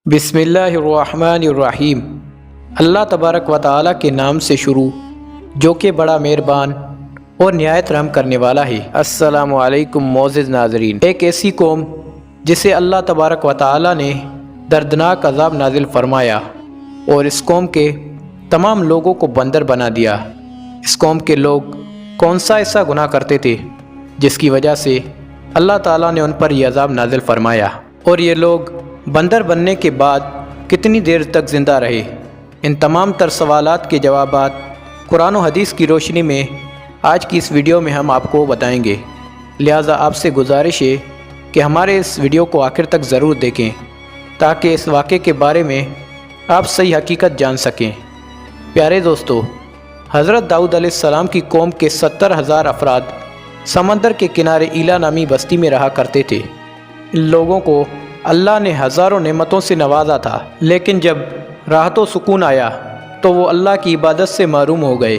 बिस्मिल्लाहिर्रहमानिर्रहीम। अल्लाह तबारक व तआला के नाम से शुरू जो कि बड़ा मेहरबान और निहायत रहम करने वाला है। अस्सलामु अलैकुम मोअज़्ज़िज़ नाज़रीन। एक ऐसी कौम जिसे अल्लाह तबारक व तआला ने दर्दनाक अज़ाब नाजिल फरमाया और इस कौम के तमाम लोगों को बंदर बना दिया। इस कौम के लोग कौन सा ऐसा गुनाह करते थे जिसकी वजह से अल्लाह ताला ने उन पर यह अज़ाब नाजिल फरमाया, और ये लोग बंदर बनने के बाद कितनी देर तक ज़िंदा रहे। इन तमाम तर सवालात के जवाबात कुरान और हदीस की रोशनी में आज की इस वीडियो में हम आपको बताएंगे। लिहाजा आपसे गुजारिश है कि हमारे इस वीडियो को आखिर तक ज़रूर देखें ताकि इस वाक़े के बारे में आप सही हकीकत जान सकें। प्यारे दोस्तों, हज़रत दाऊद अलैहिस्सलाम की कौम के 70,000 अफराद समंदर के किनारे ईला नामी बस्ती में रहा करते थे। इन लोगों को अल्लाह ने हज़ारों नेमतों से नवाजा था, लेकिन जब राहत व सुकून आया तो वो अल्लाह की इबादत से महरूम हो गए,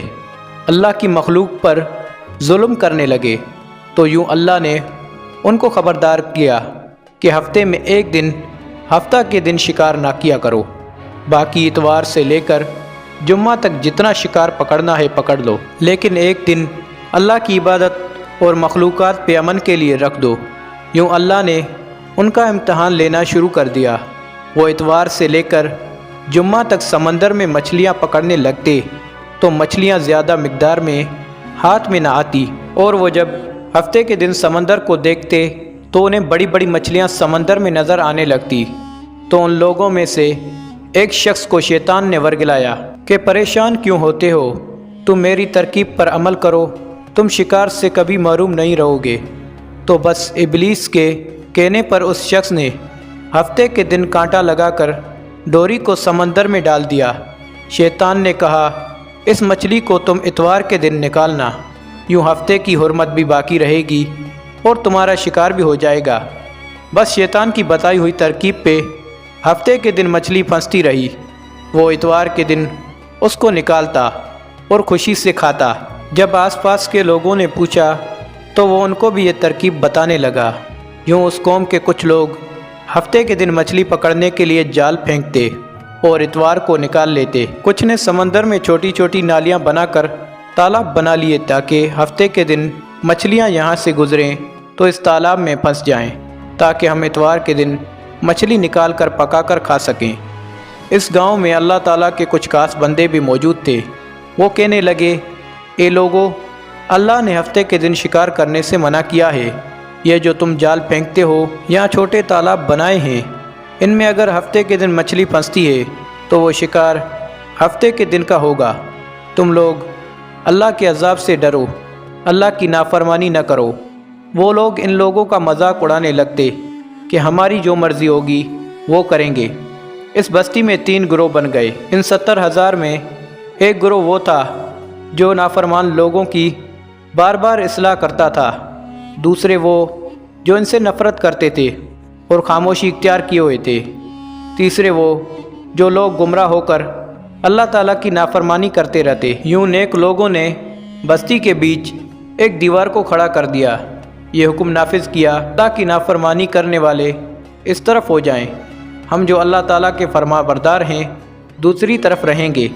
अल्लाह की मखलूक पर जुल्म करने लगे। तो यूँ अल्लाह ने उनको ख़बरदार किया कि हफ्ते में एक दिन हफ्ता के दिन शिकार ना किया करो, बाकी इतवार से लेकर जुम्मा तक जितना शिकार पकड़ना है पकड़ लो, लेकिन एक दिन अल्लाह की इबादत और मखलूक़ात पे अमन के लिए रख दो। यूँ अल्लाह ने उनका इम्तहान लेना शुरू कर दिया। वो इतवार से लेकर जुम्मा तक समंदर में मछलियाँ पकड़ने लगते तो मछलियाँ ज़्यादा मिक़दार में हाथ में ना आती, और वो जब हफ्ते के दिन समंदर को देखते तो उन्हें बड़ी बड़ी मछलियाँ समंदर में नज़र आने लगती। तो उन लोगों में से एक शख्स को शैतान ने वर्गलाया कि परेशान क्यों होते हो, तुम मेरी तरकीब पर अमल करो, तुम शिकार से कभी महरूम नहीं रहोगे। तो बस इब्लीस के कहने पर उस शख्स ने हफ्ते के दिन कांटा लगाकर डोरी को समंदर में डाल दिया। शैतान ने कहा, इस मछली को तुम इतवार के दिन निकालना, यूँ हफ्ते की हुर्मत भी बाकी रहेगी और तुम्हारा शिकार भी हो जाएगा। बस शैतान की बताई हुई तरकीब पे हफ्ते के दिन मछली फंसती रही। वो इतवार के दिन उसको निकालता और खुशी से खाता। जब आसपास के लोगों ने पूछा तो वो उनको भी ये तरकीब बताने लगा। यूँ उस कौम के कुछ लोग हफ्ते के दिन मछली पकड़ने के लिए जाल फेंकते और इतवार को निकाल लेते। कुछ ने समंदर में छोटी छोटी नालियाँ बनाकर तालाब बना लिए ताकि हफ्ते के दिन मछलियाँ यहाँ से गुजरें तो इस तालाब में फंस जाएं, ताकि हम इतवार के दिन मछली निकाल कर पका कर खा सकें। इस गांव में अल्लाह ताला के कुछ खास बंदे भी मौजूद थे। वो कहने लगे, ए लोगो, अल्लाह ने हफ्ते के दिन शिकार करने से मना किया है। ये जो तुम जाल फेंकते हो, यहाँ छोटे तालाब बनाए हैं, इनमें अगर हफ्ते के दिन मछली फंसती है तो वो शिकार हफ्ते के दिन का होगा। तुम लोग अल्लाह के अज़ाब से डरो, अल्लाह की नाफरमानी न करो। वो लोग इन लोगों का मजाक उड़ाने लगते कि हमारी जो मर्ज़ी होगी वो करेंगे। इस बस्ती में 3 गिरोह बन गए। इन 70,000 में एक गिरोह वो था जो नाफरमान लोगों की बार बार इस्लाह करता था, दूसरे वो जो इनसे नफ़रत करते थे और खामोशी इख्तियार किए हुए थे, तीसरे वो जो लोग गुमराह होकर अल्लाह ताला की नाफरमानी करते रहते। यूँ नेक लोगों ने बस्ती के बीच एक दीवार को खड़ा कर दिया। ये हुक्म नाफिज किया ताकि नाफरमानी करने वाले इस तरफ हो जाएं, हम जो अल्लाह ताला के फरमाबरदार हैं दूसरी तरफ रहेंगे।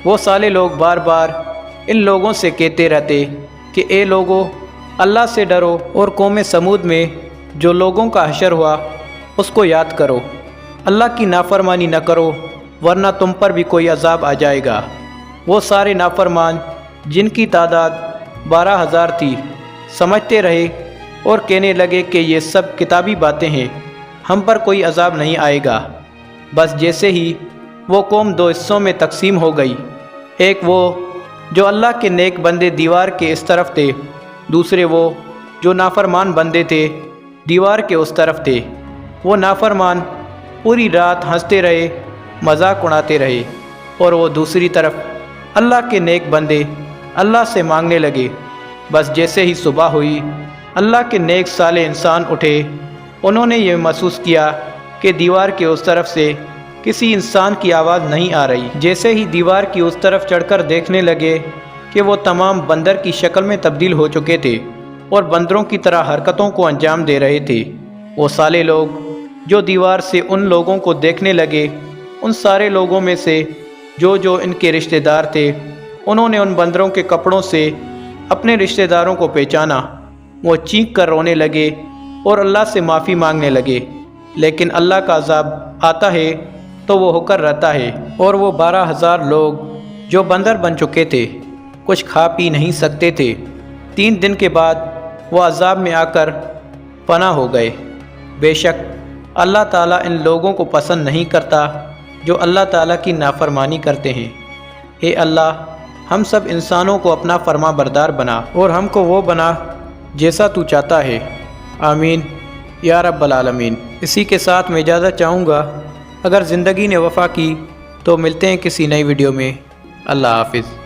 वो साले लोग बार बार इन लोगों से कहते रहते कि ए लोगों, अल्लाह से डरो और कौम समूद में जो लोगों का हशर हुआ उसको याद करो, अल्लाह की नाफरमानी न करो वरना तुम पर भी कोई अजाब आ जाएगा। वो सारे नाफरमान जिनकी तादाद 12,000 थी समझते रहे और कहने लगे कि ये सब किताबी बातें हैं, हम पर कोई अजाब नहीं आएगा। बस जैसे ही वो कौम 2 हिस्सों में तकसीम हो गई, एक वो जो अल्लाह के नेक बंदे दीवार के इस तरफ थे, दूसरे वो जो नाफरमान बंदे थे दीवार के उस तरफ थे। वो नाफरमान पूरी रात हंसते रहे, मजाक उड़ाते रहे, और वो दूसरी तरफ अल्लाह के नेक बंदे अल्लाह से मांगने लगे। बस जैसे ही सुबह हुई, अल्लाह के नेक साले इंसान उठे। उन्होंने ये महसूस किया कि दीवार के उस तरफ से किसी इंसान की आवाज़ नहीं आ रही। जैसे ही दीवार की उस तरफ चढ़कर देखने लगे कि वो तमाम बंदर की शक्ल में तब्दील हो चुके थे और बंदरों की तरह हरकतों को अंजाम दे रहे थे। वो साले लोग جو دیوار سے ان لوگوں کو دیکھنے لگے، ان سارے لوگوں میں سے جو ان کے رشتہ دار تھے، انہوں نے ان بندروں کے کپڑوں سے اپنے رشتہ داروں کو پہچانا۔ وہ چیخ کر رونے لگے اور اللہ سے معافی مانگنے لگے، لیکن اللہ کا عذاب آتا ہے تو وہ ہو کر رہتا ہے۔ اور وہ 12,000 لوگ جو بندر بن چکے تھے، کچھ کھا پی نہیں سکتے تھے، 3 دن کے بعد وہ عذاب میں آ کر فنا ہو گئے۔ بے شک اللہ تعالیٰ ان لوگوں کو پسند نہیں کرتا جو اللہ تعالیٰ کی نافرمانی کرتے ہیں۔ اے اللہ، ہم سب انسانوں کو اپنا فرما بردار بنا اور ہم کو وہ بنا جیسا تو چاہتا ہے۔ آمین یا رب العالمین۔ اسی کے ساتھ میں اجازت چاہوں گا، اگر زندگی نے وفا کی تو ملتے ہیں کسی نئی ویڈیو میں۔ اللہ حافظ۔